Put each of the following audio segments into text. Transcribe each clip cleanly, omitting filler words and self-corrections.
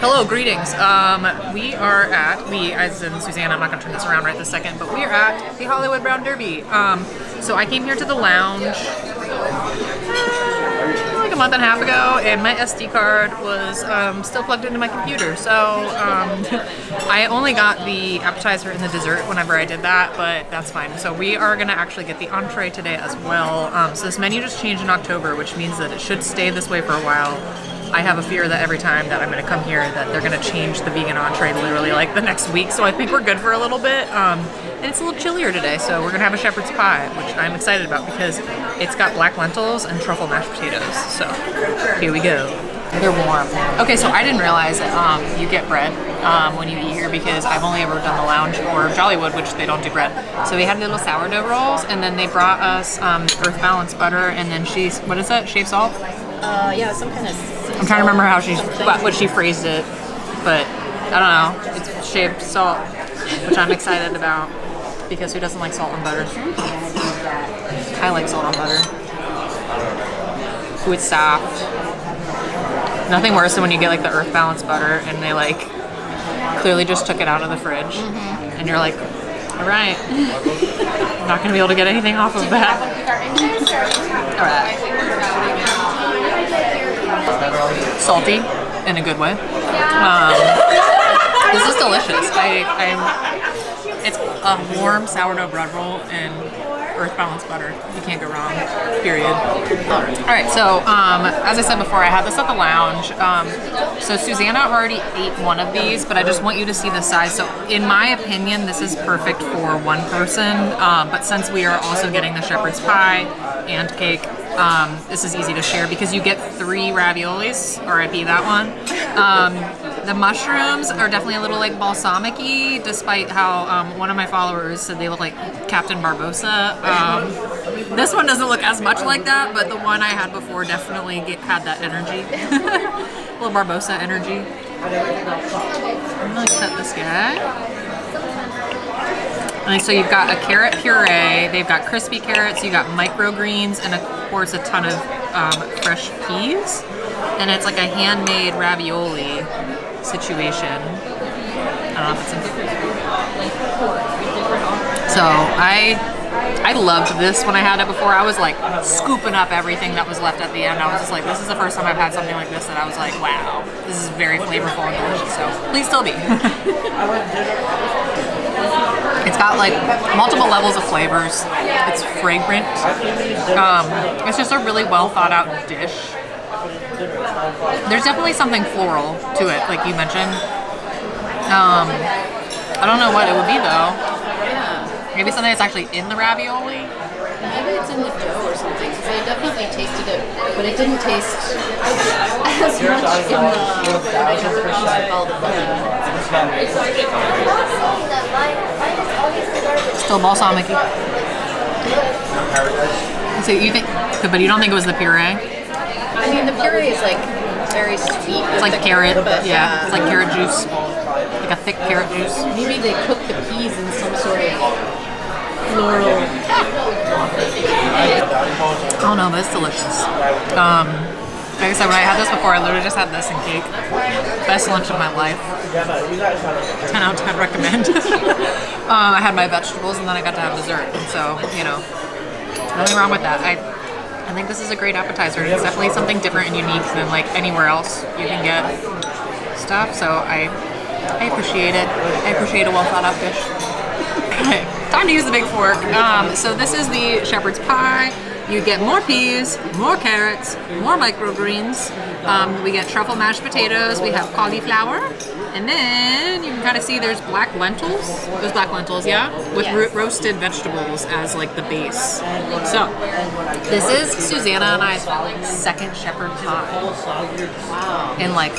Hello, greetings. We are at, as in Susanna, I'm not going to turn this around right this second, but we are at the Hollywood Brown Derby. So I came here to the lounge like a month and a half ago, and my SD card was still plugged into my computer. So I only got the appetizer and the dessert whenever I did that, but that's fine. So we are going to actually get the entree today as well. So this menu just changed in October, which means that it should stay this way for a while. I have a fear that every time that I'm going to come here that they're going to change the vegan entree literally like the next week. So I think we're good for a little bit. And it's a little chillier today, so we're going to have a shepherd's pie, which I'm excited about because it's got black lentils and truffle mashed potatoes. So here we go. They're warm. Okay, so I didn't realize that you get bread when you eat here because I've only ever done the lounge or Jollywood, which they don't do bread. So we had little sourdough rolls, and then they brought us Earth Balance butter, and then what is that? Shaved salt? Yeah, some kind of. I'm trying to remember how what she phrased it, but I don't know. It's shaved salt, which I'm excited about because who doesn't like salt and butter? I like salt and butter. Ooh, it's soft. Nothing worse than when you get like the Earth Balance butter and they like clearly just took it out of the fridge, and you're like, all right, I'm not gonna be able to get anything off of that. All right. Salty in a good way. This is delicious. It's a warm sourdough bread roll and Earth Balance butter. You can't go wrong, period. Alright, so as I said before, I had this at the lounge. So Susanna already ate one of these, but I just want you to see the size. So in my opinion, this is perfect for one person, but since we are also getting the shepherd's pie and cake, this is easy to share because you get 3 raviolis, RIP that one. The mushrooms are definitely a little like balsamic-y, despite how one of my followers said they look like Captain Barbosa. This one doesn't look as much like that, but the one I had before definitely had that energy. A little Barbosa energy. I'm gonna cut this guy. And so you've got a carrot puree, they've got crispy carrots, you've got microgreens, and of course a ton of fresh peas. And it's like a handmade ravioli situation. I don't know if it's in. So I loved this when I had it before. I was like scooping up everything that was left at the end. I was just like, this is the first time I've had something like this that I was like, wow, this is very flavorful and delicious. So please still be. It's got like multiple levels of flavors. It's fragrant. It's just a really well thought out dish. There's definitely something floral to it, like you mentioned. I don't know what it would be though. Maybe something that's actually in the ravioli. Maybe it's in the dough or something. Because I definitely tasted it, but it didn't taste as much in all the Still balsamic. So you think, but you don't think it was the puree? I mean, the puree is like very sweet. It's like carrot, yeah. It's like carrot juice, like a thick carrot juice. Maybe they cook the peas in some sort of floral. I don't know, but it's delicious. Like I said, when I had this before, I literally just had this and cake. Best lunch of my life. 10 out of 10 recommend. I had my vegetables and then I got to have dessert. And so, you know, nothing wrong with that. I think this is a great appetizer. It's definitely something different and unique than like anywhere else you can get stuff. So I appreciate it. I appreciate a well thought out dish. Okay, time to use the big fork. So this is the shepherd's pie. You get more peas, more carrots, more microgreens. We get truffle mashed potatoes. We have cauliflower. And then you can kind of see there's black lentils. There's black lentils, yeah? With roasted vegetables as like the base. So, this is Susanna and I's second shepherd pie in like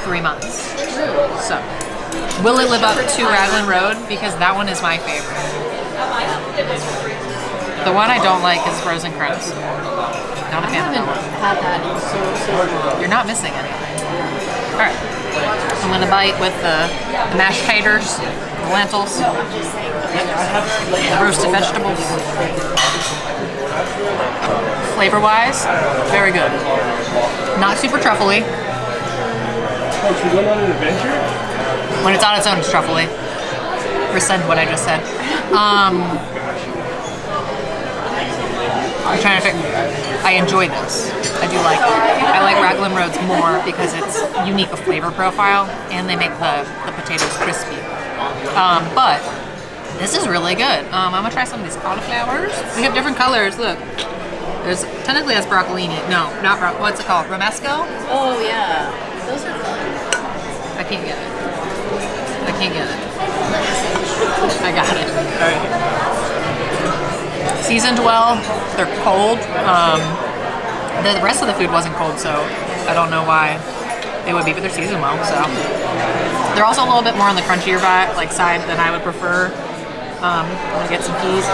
3 months. So, will it live up to Raglan Road? Because that one is my favorite. The one I don't like is frozen crabs. Not a fan of that one. Had that in so long. You're not missing anything. All right. I'm gonna bite with the mashed taters, the lentils, the roasted vegetables. Flavor-wise, very good. Not super truffly. Folks, we going on an adventure? When it's on its own, it's truffly. Rescind what I just said. I'm trying to think. I enjoy this. I do like it. I like Raglan Roads more because it's unique a flavor profile and they make the potatoes crispy. But this is really good. I'm gonna try some of these cauliflowers. They have different colors. Look, there's technically has broccolini. No, not what's it called? Romesco? Oh yeah, those are fun. I can't get it. I can't get it. I got it. All right. Seasoned well. They're cold. The rest of the food wasn't cold, so I don't know why they would be, but they're seasoned well. So they're also a little bit more on the crunchier side than I would prefer. I'm gonna get some peas.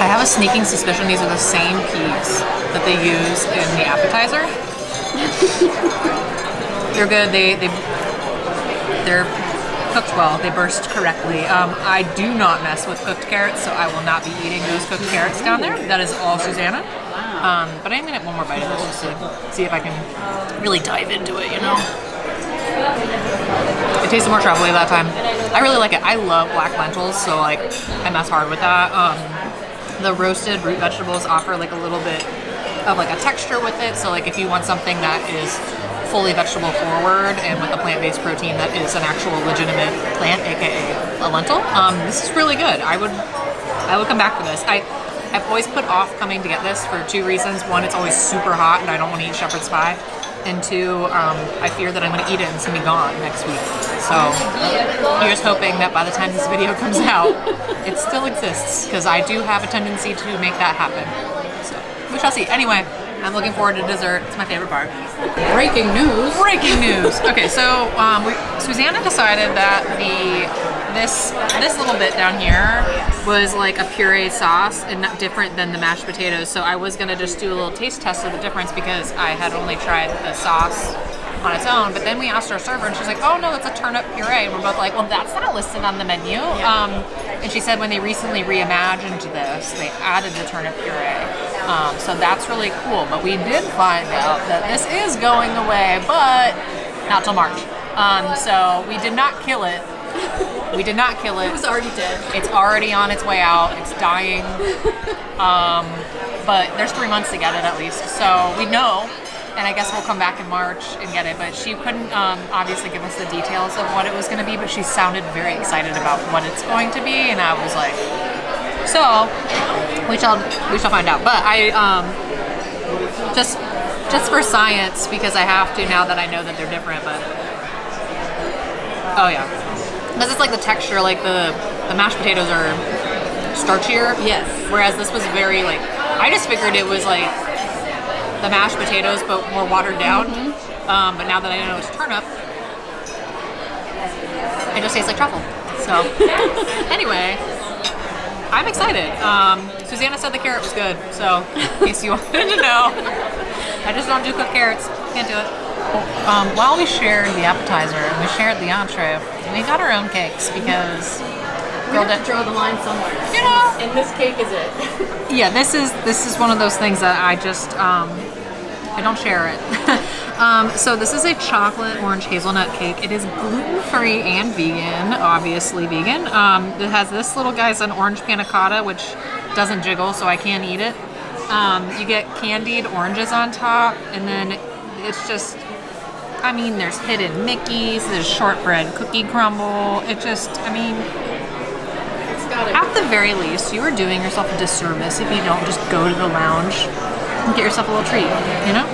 I have a sneaking suspicion these are the same peas that they use in the appetizer. They're good. They're cooked well. They burst correctly. I do not mess with cooked carrots, so I will not be eating those cooked carrots down there. That is all Susanna. But I'm gonna get one more bite of this just to see if I can really dive into it, you know? It tasted more truffly that time. I really like it. I love black lentils, so I mess hard with that. The roasted root vegetables offer a little bit of a texture with it. So if you want something that is fully vegetable forward and with a plant-based protein that is an actual legitimate plant, aka a lentil, this is really good. I would come back for this. I've always put off coming to get this for two reasons. One, it's always super hot and I don't want to eat shepherd's pie. And two, I fear that I'm going to eat it and it's going to be gone next week. So here's hoping that by the time this video comes out, it still exists because I do have a tendency to make that happen. So we shall see. Anyway, I'm looking forward to dessert. It's my favorite part. Breaking news. Breaking news. Okay, so Susanna decided that this little bit down here was like a puree sauce and not different than the mashed potatoes. So I was gonna just do a little taste test of the difference because I had only tried the sauce on its own. But then we asked our server and she's like, "Oh no, that's a turnip puree." And we're both like, "Well, that's not listed on the menu." Yeah. And she said when they recently reimagined this, they added the turnip puree. So that's really cool. But we did find out that this is going away, but not till March. So we did not kill it. We did not kill it. It was already dead. It's already on its way out. It's dying. But there's 3 months to get it at least. So we know. And I guess we'll come back in March and get it. But she couldn't obviously give us the details of what it was going to be. But she sounded very excited about what it's going to be. And I was like, so we shall find out. But I just for science, because I have to now that I know that they're different. But oh yeah. Because it's like the texture, like the mashed potatoes are starchier. Yes. Whereas this was very I just figured it was like the mashed potatoes but more watered down. Mm-hmm. But now that I know it's turnip, it just tastes like truffle. So anyway, I'm excited. Susanna said the carrot was good, so in case you wanted to know, I just don't do cooked carrots. Can't do it. While we shared the appetizer and we shared the entree, we got our own cakes because we have to draw the line somewhere. You know, and this cake is it. Yeah, this is one of those things that I just I don't share it. So this is a chocolate orange hazelnut cake. It is gluten-free and vegan, obviously vegan. It has this little guy's an orange panna cotta, which doesn't jiggle, so I can't eat it. You get candied oranges on top, and then it's just, there's hidden Mickeys, there's shortbread cookie crumble. It just, at the very least, you are doing yourself a disservice if you don't just go to the lounge and get yourself a little treat, you know?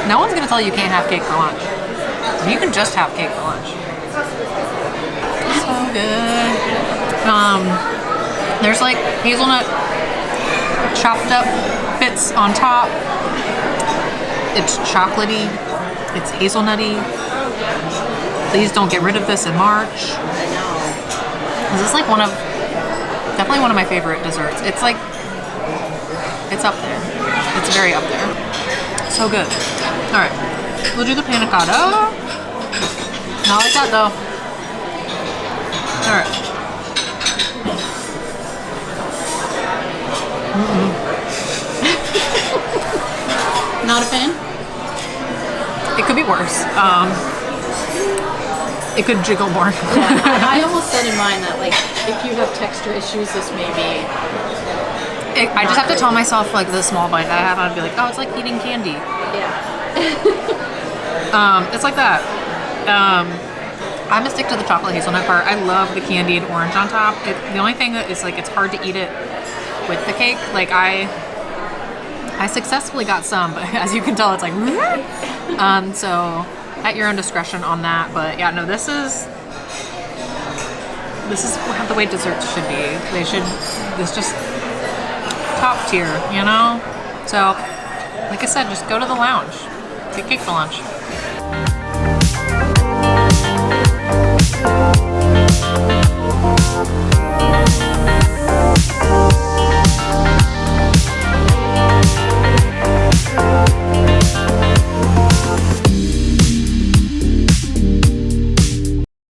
No one's gonna tell you can't have cake for lunch. You can just have cake for lunch. So good. There's hazelnut chopped up bits on top. It's chocolatey. It's hazelnutty. Please don't get rid of this in March. This is definitely one of my favorite desserts. It's it's up there. It's very up there. So good. All right, we'll do the panna cotta. Not like that though. All right. Not a fan? It could be worse. It could jiggle more. I almost said in mine that like if you have texture issues, this may be. I just have to tell myself like the small bite I have, I'd be like, oh, it's like eating candy. Yeah. It's like that. I'm gonna stick to the chocolate hazelnut part. I love the candied orange on top. The only thing that is like it's hard to eat it with the cake. Like I successfully got some, but as you can tell, it's like so at your own discretion on that. But yeah, no, this is the way desserts should be. This just top tier, you know? So like I said, just go to the lounge. Get cake for lunch.